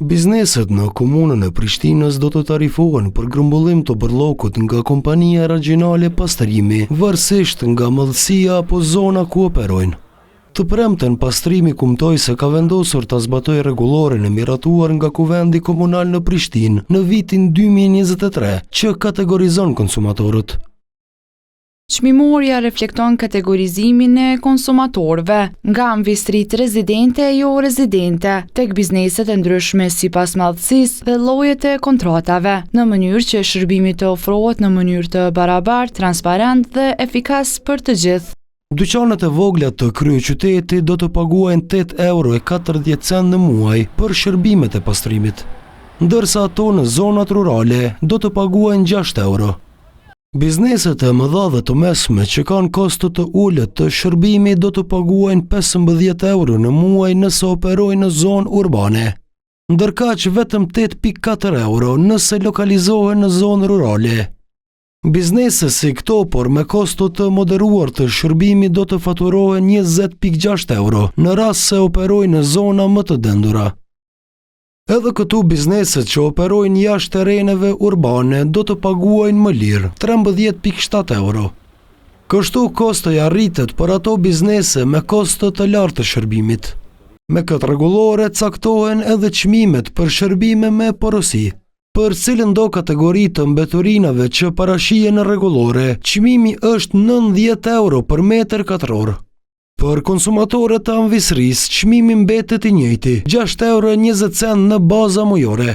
Bizneset në komunën e Prishtinës do të tarifohen për grumbullim të bërllokut nga kompania ragjinale pastrimi, varësisht nga madhësia apo zona ku operojnë. Të premten pastrimi kumtoi se ka vendosur ta zbatojë rregulloren e miratuar nga Kuvendi Komunal në Prishtinë në vitin 2023, që kategorizon konsumatorët. Çmimorja reflekton kategorizimin e konsumatorëve nga amvistrit rezidente e jo rezidente tek bizneset e ndryshme sipas madhësisë dhe llojet e kontratave, në mënyrë që shërbimi të ofrohet në mënyrë të barabartë, transparent dhe efikas për të gjithë. Dyqanet e vogla të kryeqytetit do të paguajnë 8,40 euro në muaj për shërbimet e pastrimit, ndërsa ato në zonat rurale do të paguajnë 6 euro. Bizneset e mëdha dhe të mesme që kanë kosto të ulët të shërbimi do të paguajnë 15 euro në muaj nëse operojnë në zonë urbane, ndërkaq vetëm 8,4 euro nëse lokalizohen në zonë rurale. Biznese si këto, por me kosto të moderuar të shërbimi do të faturohen 20,6 euro në rast se operojnë në zona më të dendura. Edhe këtu bizneset që operojnë jashtë terreneve urbane do të paguajnë më lirë, 13,7 euro. Kështu kostoja rritet për ato biznese me kosto të lartë të shërbimit. Me këtë rregullore caktohen edhe çmimet për shërbime me porosi, për cilën do kategori të mbeturinave që parashihen në rregullore, çmimi është 90 euro për metër katror. Për konsumatorët të anvisërisë, çmimi mbetet i njëjti, 6,20 euro në baza mujore.